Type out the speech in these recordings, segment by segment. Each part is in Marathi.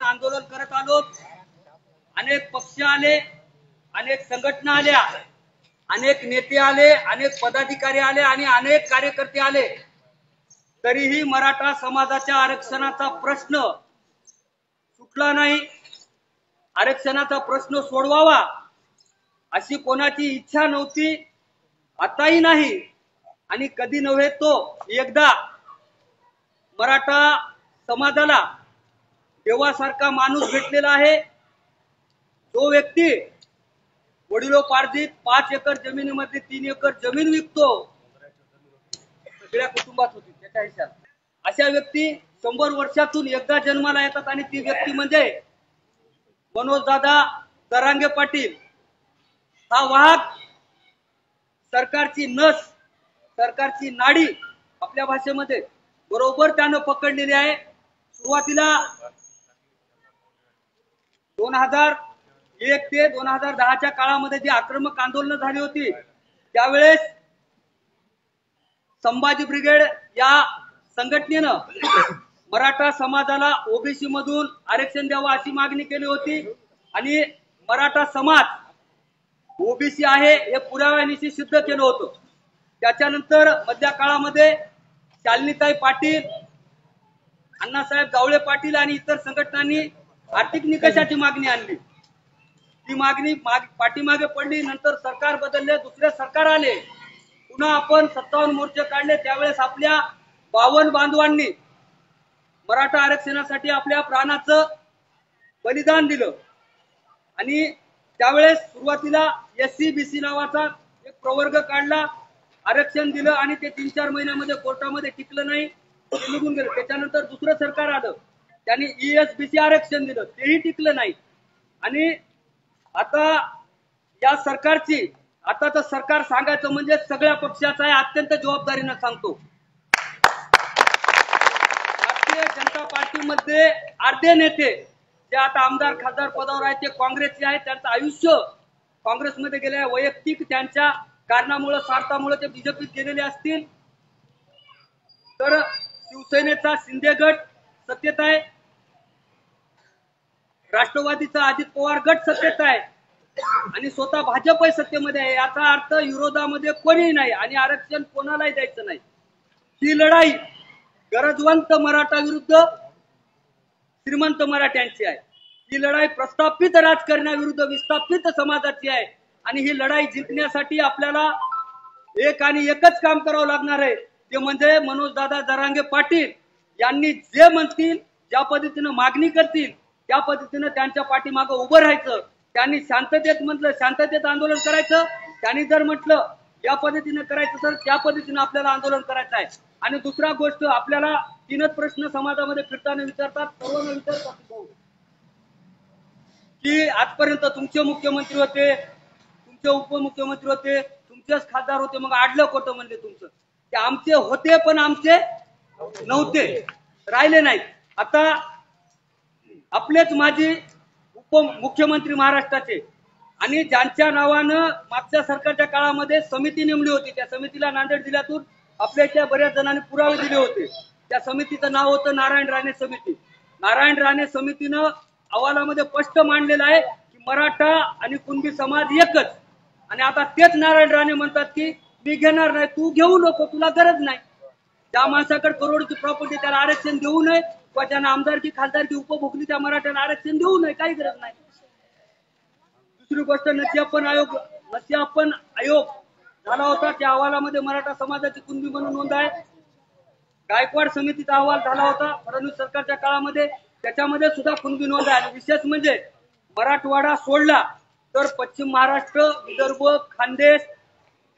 आंदोलन करत आलो। अनेक पक्ष आले, अनेक संघटना आल्या, अनेक नेते आले, अनेक पदाधिकारी आले आणि अनेक कार्यकर्ते आले, तरीही मराठा समाजाच्या आरक्षणाचा प्रश्न सुटला नाही। आरक्षणाचा प्रश्न सोडवावा अशी कोणाची इच्छा नव्हती, आताही नाही आणि कधी नव्हे तो एकदा मराठा समाजाला देवासारखा माणूस भेटलेला आहे। जो व्यक्ती वडिलोपार्जित 5 एकर जमिनीमध्ये 3 एकर जमीन विकतो, सगळ्या कुटुंबात होती त्याच्या हिशात, अशा व्यक्ती 100 वर्षातून एकदा जन्माला येतात आणि ती व्यक्ती म्हणजे मनोजदादा जरांगे पाटील। हा वाहक सरकारची नस, सरकारची नाडी आपल्या भाषेमध्ये बरोबर त्यानं पकडलेली आहे। सुरुवातीला 2001 ते 2010च्या काळामध्ये जी आक्रमक आंदोलन झाली होती, त्यावेळेस संभाजी ब्रिगेड या संघटनेनं मराठा समाजाला ओबीसी मधून आरक्षण द्यावं अशी मागणी केली होती आणि मराठा समाज ओबीसी आहे हे पुराव्यानिशी सिद्ध केलं होतं। त्याच्यानंतर मध्य काळामध्ये शालिनीताई पाटील, अण्णासाहेब जावळे पाटील आणि इतर संघटनांनी आर्थिक निकषाची मागणी आणली। ती मागणी पाठीमागे पडली, नंतर सरकार बदलले, दुसरे सरकार आले, पुन्हा आपण 57 मोर्चे काढले। त्यावेळेस आपल्या 52 बांधवांनी मराठा आरक्षणासाठी आपल्या प्राणाचं बलिदान दिलं आणि त्यावेळेस सुरुवातीला एससी बीसी नावाचा एक प्रवर्ग काढला, आरक्षण दिलं आणि ते 3-4 महिन्यामध्ये कोर्टामध्ये टिकलं नाही, ते निघून गेलं। त्याच्यानंतर दुसरं सरकार आलं, त्यांनी ईएसबीसी आरक्षण दिलं, तेही टिकलं नाही आणि आता या सरकारची, आताचं सरकार सांगायचं म्हणजे सगळ्या पक्षाचा आहे, अत्यंत जबाबदारीनं सांगतो। भारतीय जनता पार्टीमध्ये अर्धे नेते जे आता आमदार खासदार पदावर आहेत ते काँग्रेसचे आहेत, त्यांचं आयुष्य काँग्रेसमध्ये गेले, वैयक्तिक त्यांच्या कारणामुळे स्वार्थामुळे ते बीजेपीत गेलेले असतील, तर शिवसेनेचा शिंदे गट सत्तेत आहे, राष्ट्रवादीचा अजित पवार गट सत्तेत आहे आणि स्वतः भाजप सत्तेमध्ये आहे। याचा अर्थ विरोधामध्ये कोणीही नाही आणि आरक्षण कोणालाही द्यायचं नाही। ही लढाई गरजवंत मराठा विरुद्ध श्रीमंत मराठ्यांची आहे। ही लढाई प्रस्थापित राजकारण्याविरुद्ध विस्थापित समाजाची आहे आणि ही लढाई जिंकण्यासाठी आपल्याला एक आणि एकच काम करावं लागणार आहे, ते म्हणजे मनोजदादा जरांगे पाटील यांनी जे म्हणतील, ज्या पद्धतीने मागणी करतील त्या पद्धतीने त्यांच्या पाठीमागे उभं राहायचं। त्यांनी शांततेत म्हटलं शांततेत आंदोलन करायचं, त्यांनी जर म्हटलं या पद्धतीने करायचं तर त्या पद्धतीने आपल्याला आंदोलन करायचं आहे। आणि दुसरा गोष्ट, आपल्याला 3च प्रश्न समाजामध्ये फिरताना विचारतात, सर्वांना विचारतात की आजपर्यंत तुमचे मुख्यमंत्री होते, तुमचे उपमुख्यमंत्री होते, तुमचेच खासदार होते, मग आडलं कोटं म्हणले तुमचं? ते आमचे होते पण आमचे नव्हते, राहिले नाहीत। आता आपलेच माजी उपमुख्यमंत्री महाराष्ट्राचे आणि ज्यांच्या नावानं मागच्या सरकारच्या काळामध्ये समिती नेमली होती, त्या समितीला नांदेड जिल्ह्यातून आपल्याच्या बऱ्याच जणांनी पुरावे दिले होते। त्या समितीचं नाव होतं नारायण राणे समिती। नारायण राणे समितीनं अहवालामध्ये स्पष्ट मांडलेलं आहे की मराठा आणि कुणबी समाज एकच, आणि आता तेच नारायण राणे म्हणतात की मी घेणार नाही, तू घेऊ नको, तुला गरज नाही। त्या माणसाकडे करोडची प्रॉपर्टी, त्याला आरक्षण देऊ नये, किंवा ज्यांना आमदारकी खासदारकी उपभोगली त्या मराठ्याला आरक्षण देऊ नये, काही गरज नाही। दुसरी गोष्ट, नचियाप्पन आयोग झाला होता, त्या अहवालामध्ये मराठा समाजाची कुणबी म्हणून नोंद आहे। गायकवाड समितीचा अहवाल झाला होता फडणवीस सरकारच्या काळामध्ये, त्याच्यामध्ये सुद्धा कुणबी नोंद आहे। विशेष म्हणजे मराठवाडा सोडला तर पश्चिम महाराष्ट्र, विदर्भ, खानदेश,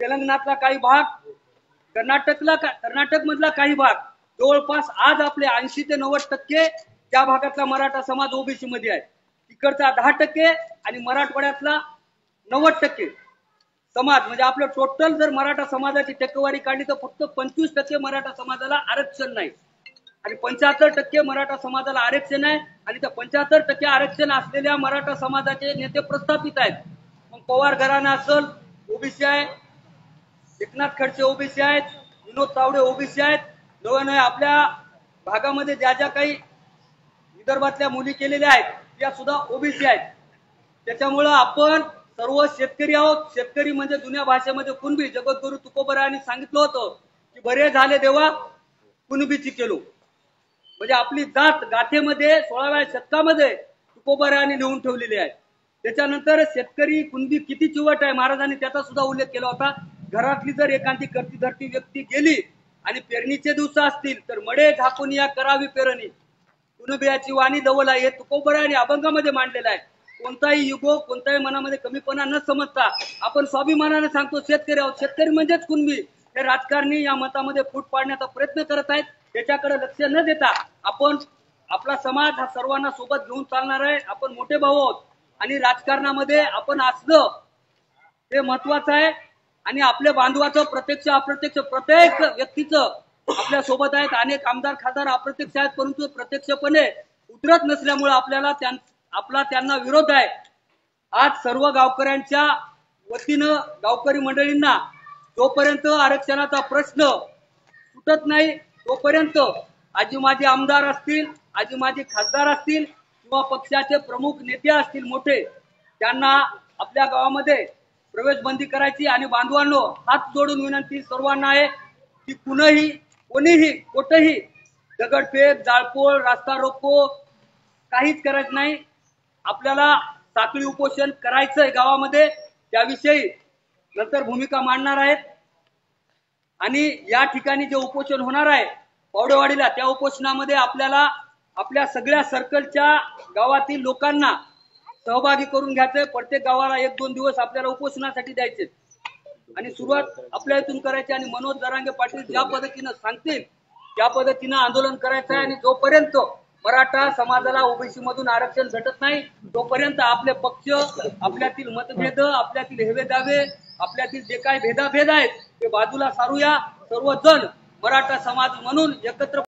तेलंगणातला काही भाग, कर्नाटक मधला काही भाग, जवळपास आज आपले 80 ते 90% त्या भागातला मराठा समाज ओबीसी मध्ये आहे। तिकडचा 10% आणि मराठवाड्यातला 90% समाज, म्हणजे आपलं टोटल जर मराठा समाजाची टक्केवारी काढली तर फक्त 25% मराठा समाजाला आरक्षण नाही आणि 75% मराठा समाजाला आरक्षण आहे। आणि त्या 75% आरक्षण असलेल्या मराठा समाजाचे नेते प्रस्थापित आहेत। मग पवार घराणा असेल ओबीसी आहे, एकनाथ खडसे ओबीसी आहेत, विनोद तावडे ओबीसी आहेत, नवे आपल्या भागामध्ये ज्या ज्या काही विदर्भातल्या मुली केलेल्या आहेत त्या सुद्धा ओबीसी आहेत. त्याच्यामुळं आपण सर्व शेतकरी आहोत. शेतकरी म्हणजे जुन्या भाषेमध्ये कुणबी. जगद्गुरु तुकोबरायांनी सांगितलं होतं की बरे झाले देवा कुणबीची केलो. म्हणजे आपली जात गाथेमध्ये 16व्या शतकामध्ये तुकोबरायांनी लिहून ठेवलेली आहे. त्याच्यानंतर शेतकरी कुणबी किती चिवट आहे महाराजांनी त्याचा सुद्धा उल्लेख केला होता. घरातली जर एखादी करती धरती व्यक्ती गेली आणि पेरणीचे दिवस असतील तर मडे झाकून या करावी पेरणी कुणबियाची वाणी जवळ आहे. हे तुकोबरायांनी अभंगामध्ये मांडलेलं आहे. कोणताही युगो कोणताही मनामध्ये कमीपणा न समजता आपण स्वाभिमानाने सांगतो शेतकरी आहोत. शेतकरी म्हणजेच कुणबी. हे राजकारणी या मतामध्ये फूट पाडण्याचा प्रयत्न करत आहेत. त्याच्याकडे लक्ष न देता आपण आपला समाज हा सर्वांना सोबत घेऊन चालणार आहे. आपण मोठे भाऊ आहोत आणि राजकारणामध्ये आपण असणं हे महत्वाचं आहे. आणि आपल्या बांधवाचं प्रत्यक्ष अप्रत्यक्ष प्रत्येक व्यक्तीचं आपल्या सोबत आहेत. अनेक आमदार खासदार अप्रत्यक्ष आहेत परंतु प्रत्यक्षपणे उतरत नसल्यामुळे आपल्याला आपला त्यांना विरोध आहे. आज सर्व गावकऱ्यांच्या वतीनं गावकरी मंडळींना जोपर्यंत आरक्षणाचा प्रश्न सुटत नाही तोपर्यंत आजी माजी आमदार असतील आजी माजी खासदार असतील किंवा पक्षाचे प्रमुख नेते असतील मोठे त्यांना आपल्या गावामध्ये प्रवेश बंदी करायची. आणि बांधवांनो हात जोडून विनंती सर्वांना आहे की कोणीही कुठेही दगडफेक जाळपोळ रास्ता रोको काहीच करायचं नाही. आपल्याला साखळी उपोषण करायचंय गावामध्ये. त्याविषयी नंतर भूमिका मांडणार आहेत. आणि या ठिकाणी जे उपोषण होणार आहे पावडेवाडीला त्या उपोषणामध्ये आपल्याला आपल्या सगळ्या सर्कलच्या गावातील लोकांना सहभागी करून घ्यायचंय. प्रत्येक गावाला 1-2 दिवस आपल्याला उपोषणासाठी द्यायचे आणि सुरुवात आपल्या इथून करायची. आणि मनोज जरांगे पाटील ज्या पद्धतीनं सांगतील त्या पद्धतीनं आंदोलन करायचं आहे. आणि जोपर्यंत मराठा समाजाला ओबीसी मधून आरक्षण भेटत नाही तोपर्यंत आपले पक्ष आपल्यातील मतभेद आपल्यातील हेवे दावे आपल्यातील जे काही भेदाभेद आहेत ते बाजूला सारूया. सर्वजण मराठा समाज म्हणून एकत्र